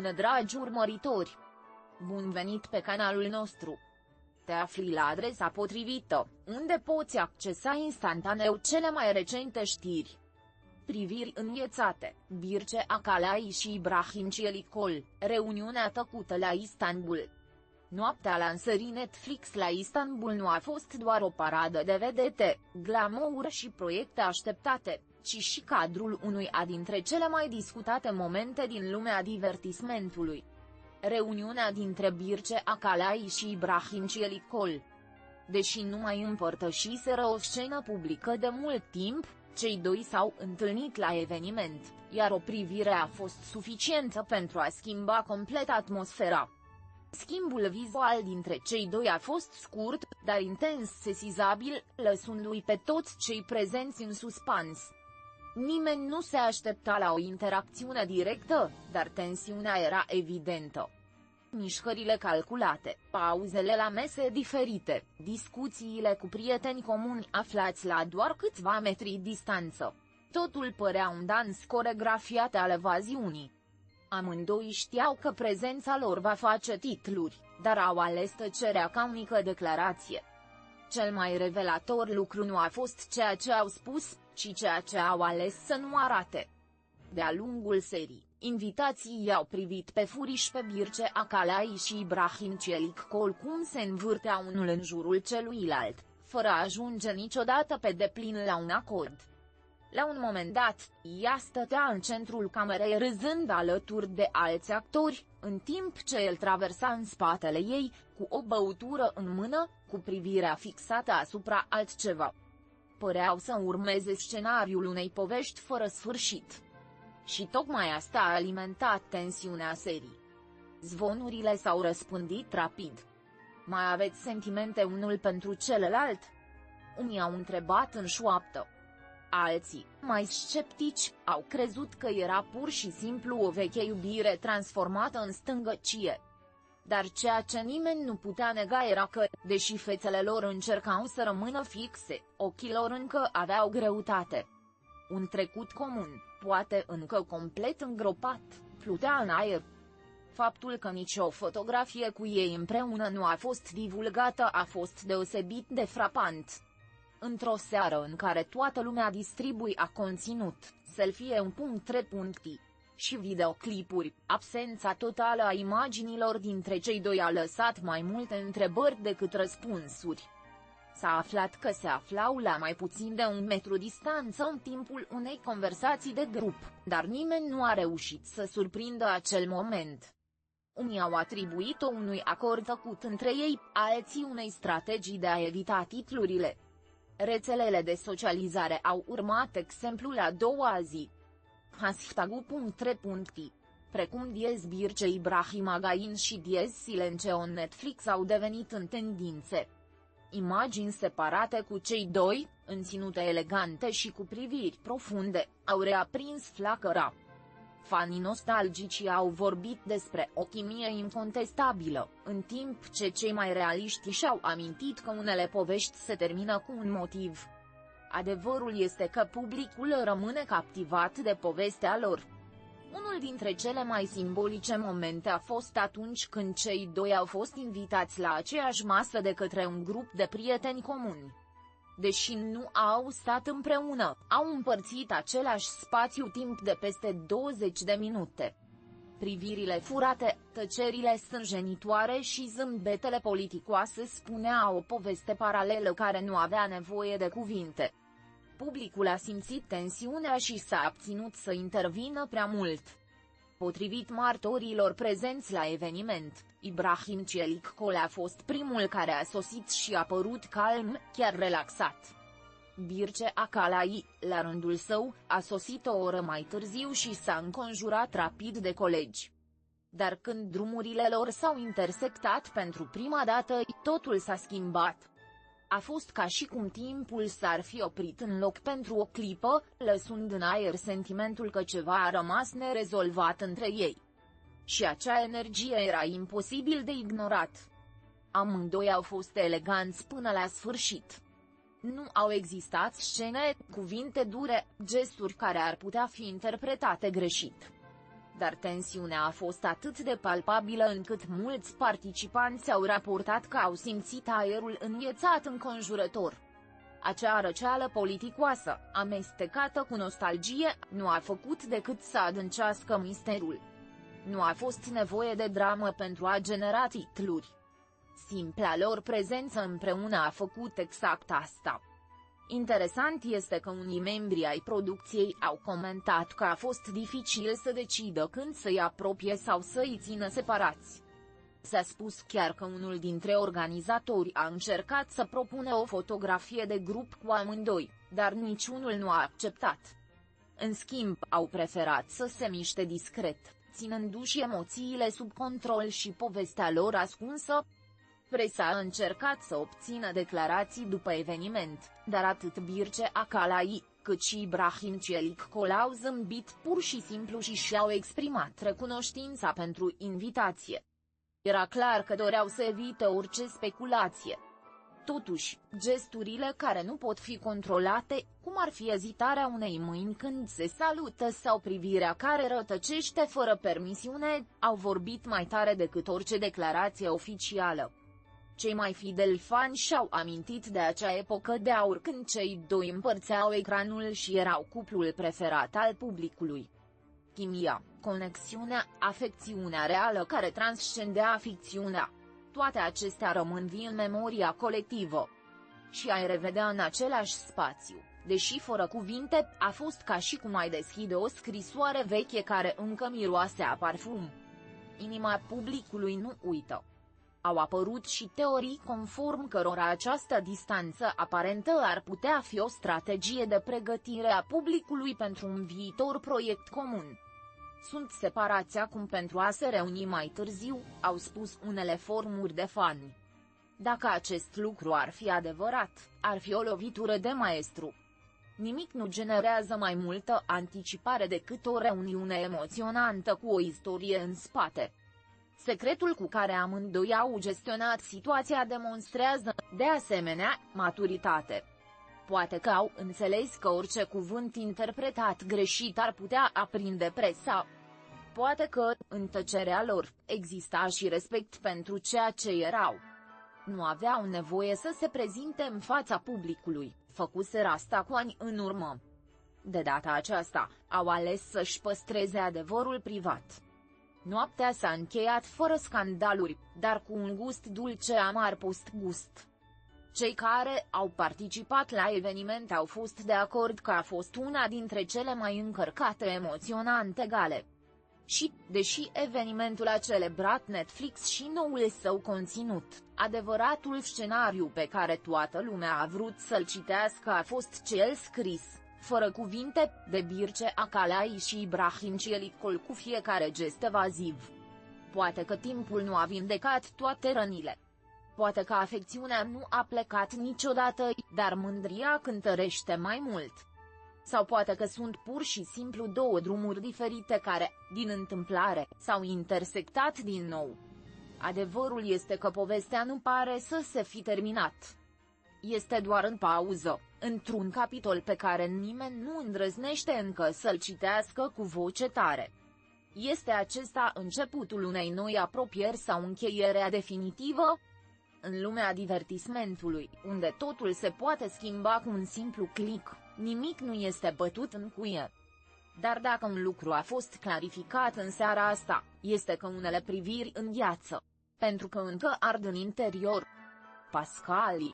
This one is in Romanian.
Bună dragi urmăritori! Bun venit pe canalul nostru! Te afli la adresa potrivită, unde poți accesa instantaneu cele mai recente știri. Priviri înghețate, Birce Akalai și Ibrahim Cielicol, reuniunea tăcută la Istanbul. Noaptea lansării Netflix la Istanbul nu a fost doar o paradă de vedete, glamour și proiecte așteptate, ci și cadrul unuia dintre cele mai discutate momente din lumea divertismentului. Reuniunea dintre Birce Akalai și Ibrahim Cielicol. Deși nu mai împărtășiseră o scenă publică de mult timp, cei doi s-au întâlnit la eveniment, iar o privire a fost suficientă pentru a schimba complet atmosfera. Schimbul vizual dintre cei doi a fost scurt, dar intens sesizabil, lăsându-i pe toți cei prezenți în suspans. Nimeni nu se aștepta la o interacțiune directă, dar tensiunea era evidentă. Mișcările calculate, pauzele la mese diferite, discuțiile cu prieteni comuni aflați la doar câțiva metri distanță. Totul părea un dans coregrafiat al evaziunii. Amândoi știau că prezența lor va face titluri, dar au ales tăcerea ca unică declarație. Cel mai revelator lucru nu a fost ceea ce au spus, ci ceea ce au ales să nu arate. De-a lungul serii, invitații i-au privit pe furiș pe Birce Akalai și Ibrahim Cielicol cum se învârtea unul în jurul celuilalt, fără a ajunge niciodată pe deplin la un acord. La un moment dat, ea stătea în centrul camerei râzând alături de alți actori, în timp ce el traversa în spatele ei, cu o băutură în mână, cu privirea fixată asupra altceva. Păreau să urmeze scenariul unei povești fără sfârșit. Și tocmai asta a alimentat tensiunea serii. Zvonurile s-au răspândit rapid. Mai aveți sentimente unul pentru celălalt? Unii au întrebat în șoaptă. Alții, mai sceptici, au crezut că era pur și simplu o veche iubire transformată în stângăcie. Dar ceea ce nimeni nu putea nega era că, deși fețele lor încercau să rămână fixe, ochii lor încă aveau greutate. Un trecut comun, poate încă complet îngropat, plutea în aer. Faptul că nicio fotografie cu ei împreună nu a fost divulgată a fost deosebit de frapant. Într-o seară în care toată lumea distribuia conținut, selfie-uri și videoclipuri, absența totală a imaginilor dintre cei doi a lăsat mai multe întrebări decât răspunsuri. S-a aflat că se aflau la mai puțin de 1 metru distanță în timpul unei conversații de grup, dar nimeni nu a reușit să surprindă acel moment. Unii au atribuit-o unui acord făcut între ei, alții unei strategii de a evita titlurile. Rețelele de socializare au urmat exemplul a doua zi. #. Precum Diez Birce Ibrahim Again și Diez Silence on Netflix au devenit în tendințe. Imagini separate cu cei doi, în ținute elegante și cu priviri profunde, au reaprins flacăra. Fanii nostalgici au vorbit despre o chimie incontestabilă, în timp ce cei mai realiști și-au amintit că unele povești se termină cu un motiv. Adevărul este că publicul rămâne captivat de povestea lor. Unul dintre cele mai simbolice momente a fost atunci când cei doi au fost invitați la aceeași masă de către un grup de prieteni comuni. Deși nu au stat împreună, au împărțit același spațiu timp de peste 20 de minute. Privirile furate, tăcerile stânjenitoare și zâmbetele politicoase spuneau o poveste paralelă care nu avea nevoie de cuvinte. Publicul a simțit tensiunea și s-a abținut să intervină prea mult. Potrivit martorilor prezenți la eveniment, Ibrahim Cielicol a fost primul care a sosit și a părut calm, chiar relaxat. Birce Akalai, la rândul său, a sosit o oră mai târziu și s-a înconjurat rapid de colegi. Dar când drumurile lor s-au intersectat pentru prima dată, totul s-a schimbat. A fost ca și cum timpul s-ar fi oprit în loc pentru o clipă, lăsând în aer sentimentul că ceva a rămas nerezolvat între ei. Și acea energie era imposibil de ignorat. Amândoi au fost eleganți până la sfârșit. Nu au existat scene, cuvinte dure, gesturi care ar putea fi interpretate greșit. dar tensiunea a fost atât de palpabilă încât mulți participanți au raportat că au simțit aerul înghețat înconjurător. Acea răceală politicoasă, amestecată cu nostalgie, nu a făcut decât să adâncească misterul. Nu a fost nevoie de dramă pentru a genera titluri. Simpla lor prezență împreună a făcut exact asta. Interesant este că unii membri ai producției au comentat că a fost dificil să decidă când să-i apropie sau să-i țină separați. S-a spus chiar că unul dintre organizatori a încercat să propună o fotografie de grup cu amândoi, dar niciunul nu a acceptat. În schimb, au preferat să se miște discret, ținându-și emoțiile sub control și povestea lor ascunsă. Presa a încercat să obțină declarații după eveniment, dar atât Birce Akalai, cât și Ibrahim Çelikol au zâmbit pur și simplu și și-au exprimat recunoștința pentru invitație. Era clar că doreau să evite orice speculație. Totuși, gesturile care nu pot fi controlate, cum ar fi ezitarea unei mâini când se salută sau privirea care rătăcește fără permisiune, au vorbit mai tare decât orice declarație oficială. Cei mai fideli fani și-au amintit de acea epocă de aur când cei doi împărțeau ecranul și erau cuplul preferat al publicului. Chimia, conexiunea, afecțiunea reală care transcendea ficțiunea. Toate acestea rămân vii în memoria colectivă. Și a-i revedea în același spațiu, deși fără cuvinte, a fost ca și cum ai deschide o scrisoare veche care încă miroase a parfum. Inima publicului nu uită. Au apărut și teorii conform cărora această distanță aparentă ar putea fi o strategie de pregătire a publicului pentru un viitor proiect comun. Sunt separați acum pentru a se reuni mai târziu, au spus unele forumuri de fani. Dacă acest lucru ar fi adevărat, ar fi o lovitură de maestru. Nimic nu generează mai multă anticipare decât o reuniune emoționantă cu o istorie în spate. Secretul cu care amândoi au gestionat situația demonstrează, de asemenea, maturitate. Poate că au înțeles că orice cuvânt interpretat greșit ar putea aprinde presa. Poate că, în tăcerea lor, exista și respect pentru ceea ce erau. Nu aveau nevoie să se prezinte în fața publicului, făcuseră asta cu ani în urmă. De data aceasta, au ales să-și păstreze adevărul privat. Noaptea s-a încheiat fără scandaluri, dar cu un gust dulce amar post-gust. Cei care au participat la eveniment au fost de acord că a fost una dintre cele mai încărcate emoționante gale. Și, deși evenimentul a celebrat Netflix și noul său conținut, adevăratul scenariu pe care toată lumea a vrut să-l citească a fost cel scris, fără cuvinte, de Birce Akalai și Ibrahim Çelikol cu fiecare gest evaziv. Poate că timpul nu a vindecat toate rănile. Poate că afecțiunea nu a plecat niciodată, dar mândria cântărește mai mult. Sau poate că sunt pur și simplu două drumuri diferite care, din întâmplare, s-au intersectat din nou. Adevărul este că povestea nu pare să se fi terminat. Este doar în pauză, într-un capitol pe care nimeni nu îndrăznește încă să-l citească cu voce tare. Este acesta începutul unei noi apropieri sau încheierea definitivă? În lumea divertismentului, unde totul se poate schimba cu un simplu click, nimic nu este bătut în cuie. Dar dacă un lucru a fost clarificat în seara asta, este că unele priviri îngheață. Pentru că încă ard în interior. Pascali.